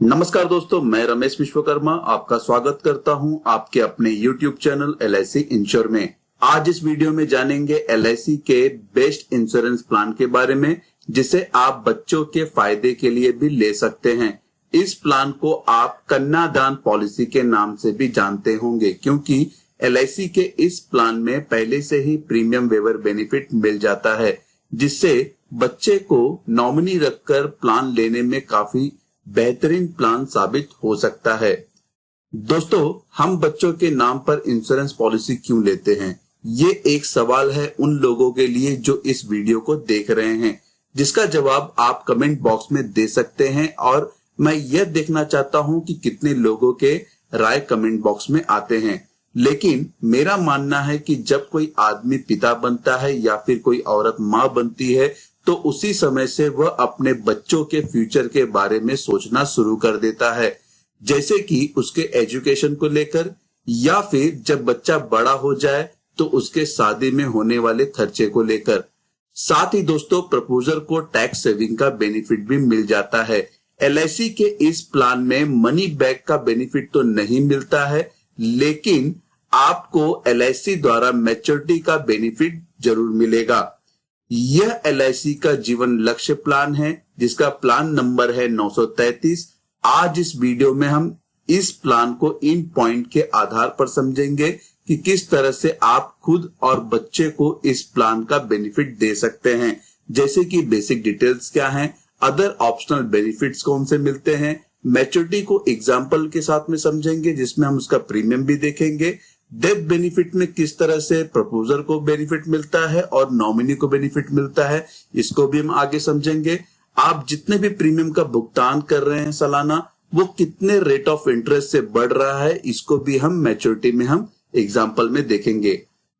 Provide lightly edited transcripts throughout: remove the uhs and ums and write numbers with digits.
नमस्कार दोस्तों, मैं रमेश विश्वकर्मा आपका स्वागत करता हूं आपके अपने YouTube चैनल LIC इंश्योर में। आज इस वीडियो में जानेंगे LIC के बेस्ट इंश्योरेंस प्लान के बारे में, जिसे आप बच्चों के फायदे के लिए भी ले सकते हैं। इस प्लान को आप कन्यादान पॉलिसी के नाम से भी जानते होंगे, क्योंकि LIC के इस प्लान में पहले से ही प्रीमियम वेवर बेनिफिट मिल जाता है, जिससे बच्चे को नॉमिनी रखकर प्लान लेने में काफी बेहतरीन प्लान साबित हो सकता है। दोस्तों, हम बच्चों के नाम पर इंश्योरेंस पॉलिसी क्यों लेते हैं? ये एक सवाल है उन लोगों के लिए जो इस वीडियो को देख रहे हैं, जिसका जवाब आप कमेंट बॉक्स में दे सकते हैं। और मैं यह देखना चाहता हूं कि कितने लोगों के राय कमेंट बॉक्स में आते हैं। लेकिन मेरा मानना है कि जब कोई आदमी पिता बनता है या फिर कोई औरत माँ बनती है, तो उसी समय से वह अपने बच्चों के फ्यूचर के बारे में सोचना शुरू कर देता है, जैसे कि उसके एजुकेशन को लेकर, या फिर जब बच्चा बड़ा हो जाए तो उसके शादी में होने वाले खर्चे को लेकर। साथ ही दोस्तों, प्रपोजर को टैक्स सेविंग का बेनिफिट भी मिल जाता है। LIC के इस प्लान में मनी बैक का बेनिफिट तो नहीं मिलता है, लेकिन आपको LIC द्वारा मैच्योरिटी का बेनिफिट जरूर मिलेगा। यह LIC का जीवन लक्ष्य प्लान है, जिसका प्लान नंबर है 933। आज इस वीडियो में हम इस प्लान को इन पॉइंट के आधार पर समझेंगे कि किस तरह से आप खुद और बच्चे को इस प्लान का बेनिफिट दे सकते हैं, जैसे कि बेसिक डिटेल्स क्या हैं, अदर ऑप्शनल बेनिफिट्स कौन से मिलते हैं, मैच्योरिटी को एग्जाम्पल के साथ में समझेंगे जिसमें हम उसका प्रीमियम भी देखेंगे, डेथ बेनिफिट में किस तरह से प्रपोजर को बेनिफिट मिलता है और नॉमिनी को बेनिफिट मिलता है, इसको भी हम आगे समझेंगे। आप जितने भी प्रीमियम का भुगतान कर रहे हैं सालाना, वो कितने रेट ऑफ इंटरेस्ट से बढ़ रहा है, इसको भी हम मैच्योरिटी में हम एग्जाम्पल में देखेंगे।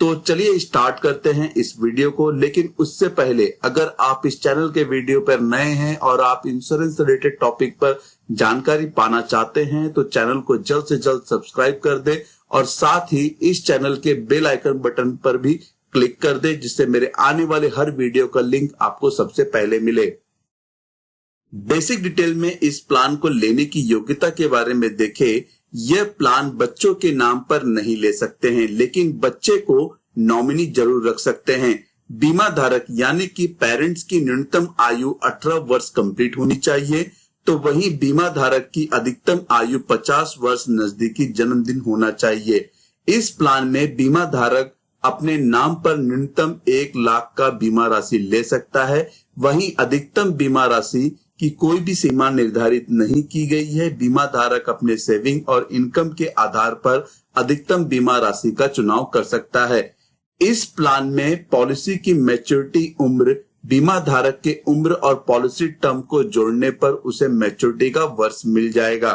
तो चलिए स्टार्ट करते हैं इस वीडियो को। लेकिन उससे पहले, अगर आप इस चैनल के वीडियो पर नए हैं और आप इंश्योरेंस रिलेटेड टॉपिक पर जानकारी पाना चाहते हैं, तो चैनल को जल्द से जल्द सब्सक्राइब कर दे और साथ ही इस चैनल के बेल आइकन बटन पर भी क्लिक कर दे, जिससे मेरे आने वाले हर वीडियो का लिंक आपको सबसे पहले मिले। बेसिक डिटेल में इस प्लान को लेने की योग्यता के बारे में देखें। यह प्लान बच्चों के नाम पर नहीं ले सकते हैं, लेकिन बच्चे को नॉमिनी जरूर रख सकते हैं। बीमा धारक यानी कि पेरेंट्स की न्यूनतम आयु 18 वर्ष कंप्लीट होनी चाहिए, तो वहीं बीमा धारक की अधिकतम आयु 50 वर्ष नजदीकी जन्मदिन होना चाहिए। इस प्लान में बीमा धारक अपने नाम पर न्यूनतम 1 लाख का बीमा राशि ले सकता है। वहीं अधिकतम बीमा राशि की कोई भी सीमा निर्धारित नहीं की गई है। बीमा धारक अपने सेविंग और इनकम के आधार पर अधिकतम बीमा राशि का चुनाव कर सकता है। इस प्लान में पॉलिसी की मैच्योरिटी उम्र बीमा धारक के उम्र और पॉलिसी टर्म को जोड़ने पर उसे मैच्योरिटी का वर्ष मिल जाएगा।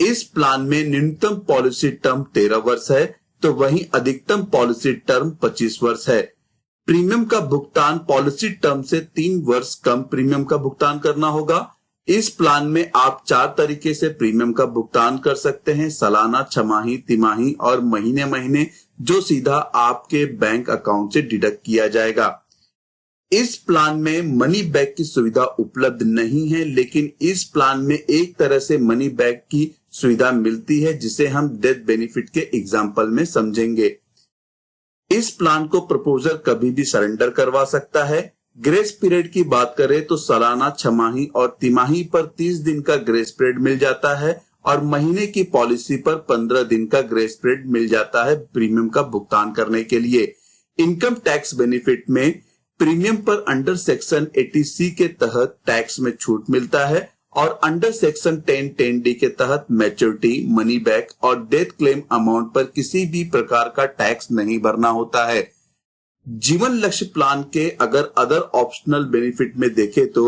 इस प्लान में न्यूनतम पॉलिसी टर्म 13 वर्ष है, तो वहीं अधिकतम पॉलिसी टर्म 25 वर्ष है। प्रीमियम का भुगतान पॉलिसी टर्म से 3 वर्ष कम प्रीमियम का भुगतान करना होगा। इस प्लान में आप 4 तरीके से प्रीमियम का भुगतान कर सकते हैं: सालाना, छमाही, तिमाही और महीने महीने, जो सीधा आपके बैंक अकाउंट से डिडक्ट किया जाएगा। इस प्लान में मनी बैक की सुविधा उपलब्ध नहीं है, लेकिन इस प्लान में एक तरह से मनी बैक की सुविधा मिलती है, जिसे हम डेथ बेनिफिट के एग्जाम्पल में समझेंगे। इस प्लान को प्रपोजर कभी भी सरेंडर करवा सकता है। ग्रेस पीरियड की बात करें तो सालाना, छमाही और तिमाही पर 30 दिन का ग्रेस पीरियड मिल जाता है और महीने की पॉलिसी पर 15 दिन का ग्रेस पीरियड मिल जाता है प्रीमियम का भुगतान करने के लिए। इनकम टैक्स बेनिफिट में प्रीमियम पर अंडर सेक्शन 80C के तहत टैक्स में छूट मिलता है और अंडर सेक्शन 1010D के तहत मैच्योरिटी, मनी बैक और डेथ क्लेम अमाउंट पर किसी भी प्रकार का टैक्स नहीं भरना होता है। जीवन लक्ष्य प्लान के अगर अदर ऑप्शनल बेनिफिट में देखें तो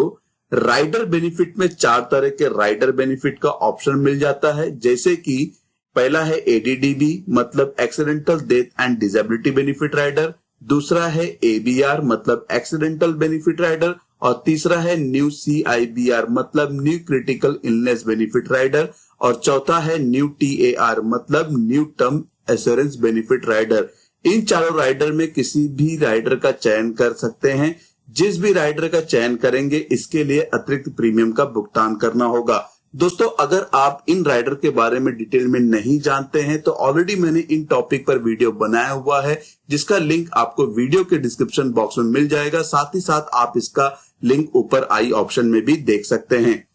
राइडर बेनिफिट में 4 तरह के राइडर बेनिफिट का ऑप्शन मिल जाता है, जैसे कि पहला है ADDB मतलब accidental death and disability benefit rider, दूसरा है ABR मतलब एक्सीडेंटल बेनिफिट राइडर और तीसरा है न्यू CIBR मतलब new critical illness benefit rider और चौथा है न्यू TAR मतलब new term assurance benefit rider. इन चारों राइडर में किसी भी राइडर का चयन कर सकते हैं। जिस भी राइडर का चयन करेंगे, इसके लिए अतिरिक्त प्रीमियम का भुगतान करना होगा। दोस्तों अगर आप इन राइडर के बारे में डिटेल में नहीं जानते हैं तो ऑलरेडी मैंने इन टॉपिक पर वीडियो बनाया हुआ है, जिसका लिंक आपको वीडियो के डिस्क्रिप्शन बॉक्स में मिल जाएगा। साथ ही साथ आप इसका लिंक ऊपर आई ऑप्शन में भी देख सकते हैं।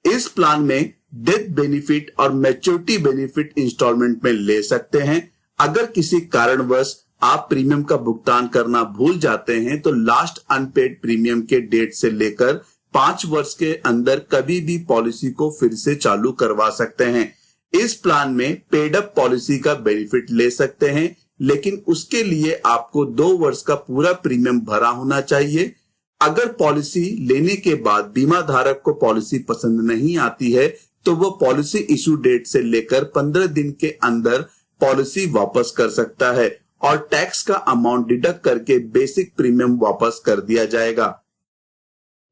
इस प्लान में डेथ बेनिफिट और मैच्योरिटी बेनिफिट इंस्टॉलमेंट में ले सकते हैं। अगर किसी कारणवश आप प्रीमियम का भुगतान करना भूल जाते हैं तो लास्ट अनपेड प्रीमियम के डेट से लेकर 5 वर्ष के अंदर कभी भी पॉलिसी को फिर से चालू करवा सकते हैं। इस प्लान में पेड अप पॉलिसी का बेनिफिट ले सकते हैं, लेकिन उसके लिए आपको 2 वर्ष का पूरा प्रीमियम भरा होना चाहिए। अगर पॉलिसी लेने के बाद बीमा धारक को पॉलिसी पसंद नहीं आती है तो वो पॉलिसी इशू डेट से लेकर 15 दिन के अंदर पॉलिसी वापस कर सकता है और टैक्स का अमाउंट डिडक्ट करके बेसिक प्रीमियम वापस कर दिया जाएगा।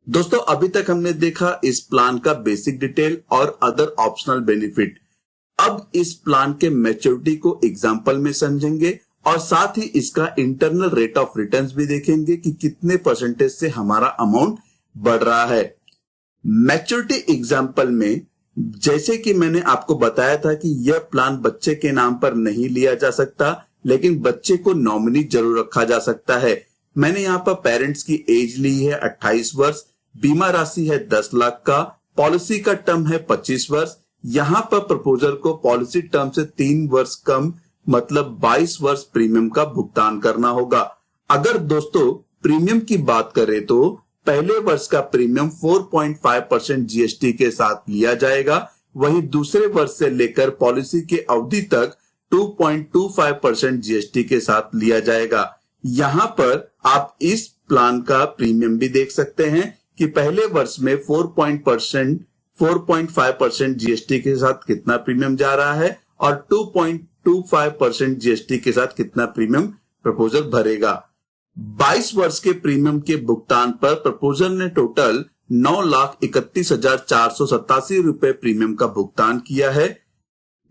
दोस्तों अभी तक हमने देखा इस प्लान का बेसिक डिटेल और अदर ऑप्शनल बेनिफिट। अब इस प्लान के मैच्योरिटी को एग्जांपल में समझेंगे और साथ ही इसका इंटरनल रेट ऑफ रिटर्न्स भी देखेंगे कि कितने परसेंटेज से हमारा अमाउंट बढ़ रहा है। मैच्योरिटी एग्जांपल में जैसे कि मैंने आपको बताया था कि यह प्लान बच्चे के नाम पर नहीं लिया जा सकता, लेकिन बच्चे को नॉमिनी जरूर रखा जा सकता है। मैंने यहाँ पर पेरेंट्स की एज ली है 28 वर्ष, बीमा राशि है 10 लाख का, पॉलिसी का टर्म है 25 वर्ष। यहाँ पर प्रपोजर को पॉलिसी टर्म से 3 वर्ष कम मतलब 22 वर्ष प्रीमियम का भुगतान करना होगा। अगर दोस्तों प्रीमियम की बात करें तो पहले वर्ष का प्रीमियम 4.5% जीएसटी के साथ लिया जाएगा, वहीं दूसरे वर्ष से लेकर पॉलिसी की अवधि तक 2.25% जीएसटी के साथ लिया जाएगा। यहाँ पर आप इस प्लान का प्रीमियम भी देख सकते हैं कि पहले वर्ष में 4.5% जीएसटी के साथ कितना प्रीमियम जा रहा है और 2.25% जीएसटी के साथ कितना प्रीमियम प्रपोजल भरेगा। 22 वर्ष के प्रीमियम के भुगतान पर प्रपोजल ने टोटल 9,31,487 रुपए प्रीमियम का भुगतान किया है।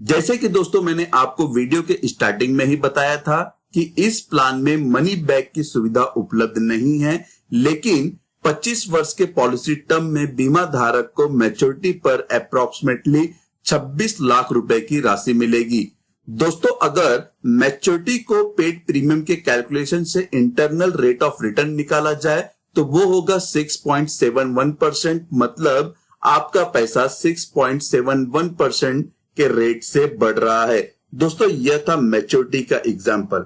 जैसे कि दोस्तों मैंने आपको वीडियो के स्टार्टिंग में ही बताया था कि इस प्लान में मनी बैक की सुविधा उपलब्ध नहीं है, लेकिन 25 वर्ष के पॉलिसी टर्म में बीमा धारक को मैच्योरिटी पर अप्रोक्सीमेटली 26 लाख रुपए की राशि मिलेगी। दोस्तों अगर मैच्योरिटी को पेड प्रीमियम के कैलकुलेशन से इंटरनल रेट ऑफ रिटर्न निकाला जाए तो वो होगा 6.71%, मतलब आपका पैसा 6.71% के रेट से बढ़ रहा है। दोस्तों यह था मैच्योरिटी का एग्जाम्पल।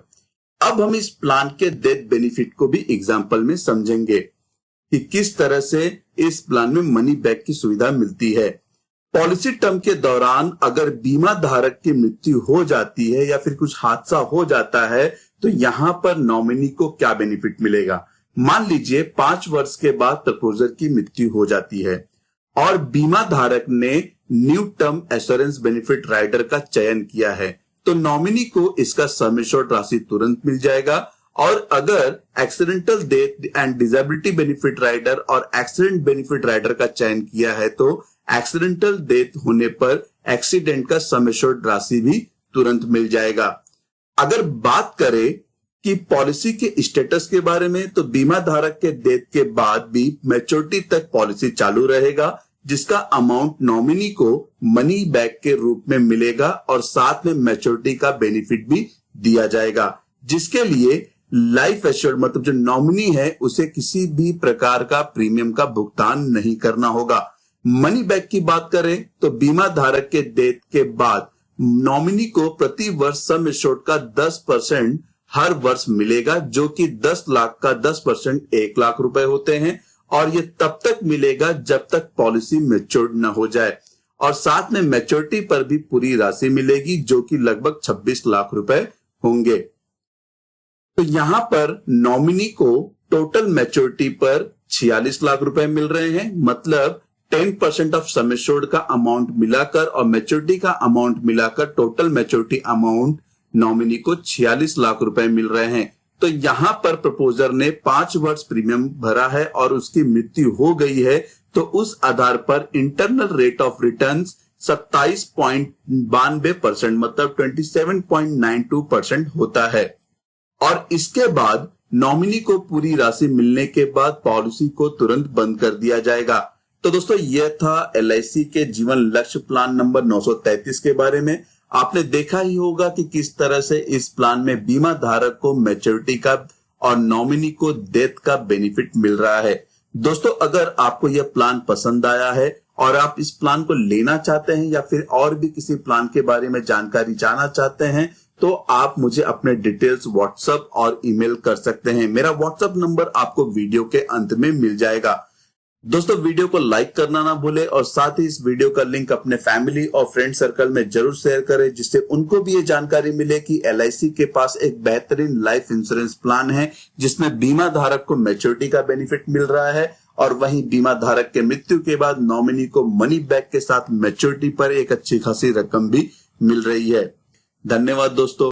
अब हम इस प्लान के डेथ बेनिफिट को भी एग्जाम्पल में समझेंगे कि किस तरह से इस प्लान में मनी बैक की सुविधा मिलती है। पॉलिसी टर्म के दौरान अगर बीमा धारक की मृत्यु हो जाती है या फिर कुछ हादसा हो जाता है तो यहाँ पर नॉमिनी को क्या बेनिफिट मिलेगा। मान लीजिए 5 वर्ष के बाद प्रपोजर की मृत्यु हो जाती है और बीमा धारक ने new term assurance benefit rider का चयन किया है तो नॉमिनी को इसका सम एश्योर्ड राशि तुरंत मिल जाएगा। और अगर accidental death and disability benefit rider और एक्सीडेंट बेनिफिट राइडर का चयन किया है तो एक्सीडेंटल डेथ होने पर एक्सीडेंट का सम एश्योर्ड राशि भी तुरंत मिल जाएगा। अगर बात करें कि पॉलिसी के स्टेटस के बारे में तो बीमा धारक के डेथ के बाद भी मैच्योरिटी तक पॉलिसी चालू रहेगा, जिसका अमाउंट नॉमिनी को मनी बैक के रूप में मिलेगा और साथ में मैच्योरिटी का बेनिफिट भी दिया जाएगा, जिसके लिए लाइफ एश्योर्ड मतलब जो नॉमिनी है उसे किसी भी प्रकार का प्रीमियम का भुगतान नहीं करना होगा। मनी बैक की बात करें तो बीमा धारक के डेथ के बाद नॉमिनी को प्रति वर्ष सम एश्योर्ड का 10% हर वर्ष मिलेगा, जो कि 10 लाख का 10% 1 लाख रुपए होते हैं और ये तब तक मिलेगा जब तक पॉलिसी मैच्योर्ड न हो जाए और साथ में मैच्योरिटी पर भी पूरी राशि मिलेगी जो कि लगभग 26 लाख रुपए होंगे। तो यहां पर नॉमिनी को टोटल मैच्योरिटी पर 46 लाख रुपए मिल रहे हैं, मतलब 10% ऑफ सम एश्योर्ड का अमाउंट मिलाकर और मैच्योरिटी का अमाउंट मिलाकर टोटल मैच्योरिटी अमाउंट नॉमिनी को 46 लाख रुपए मिल रहे हैं। तो यहां पर प्रपोजर ने 5 वर्ष प्रीमियम भरा है और उसकी मृत्यु हो गई है तो उस आधार पर इंटरनल रेट ऑफ रिटर्न 27.92% मतलब 27.92% होता है और इसके बाद नॉमिनी को पूरी राशि मिलने के बाद पॉलिसी को तुरंत बंद कर दिया जाएगा। तो दोस्तों यह था LIC के जीवन लक्ष्य प्लान नंबर 933 के बारे में। आपने देखा ही होगा कि किस तरह से इस प्लान में बीमा धारक को मैच्योरिटी का और नॉमिनी को डेथ का बेनिफिट मिल रहा है। दोस्तों अगर आपको यह प्लान पसंद आया है और आप इस प्लान को लेना चाहते हैं या फिर और भी किसी प्लान के बारे में जानकारी जानना चाहते हैं तो आप मुझे अपने डिटेल्स व्हाट्सएप और ईमेल कर सकते हैं। मेरा व्हाट्सएप नंबर आपको वीडियो के अंत में मिल जाएगा। दोस्तों वीडियो को लाइक करना ना भूले और साथ ही इस वीडियो का लिंक अपने फैमिली और फ्रेंड सर्कल में जरूर शेयर करें, जिससे उनको भी ये जानकारी मिले कि LIC के पास एक बेहतरीन लाइफ इंश्योरेंस प्लान है जिसमें बीमा धारक को मैच्योरिटी का बेनिफिट मिल रहा है और वहीं बीमा धारक के मृत्यु के बाद नॉमिनी को मनी बैक के साथ मैच्योरिटी पर एक अच्छी खासी रकम भी मिल रही है। धन्यवाद दोस्तों।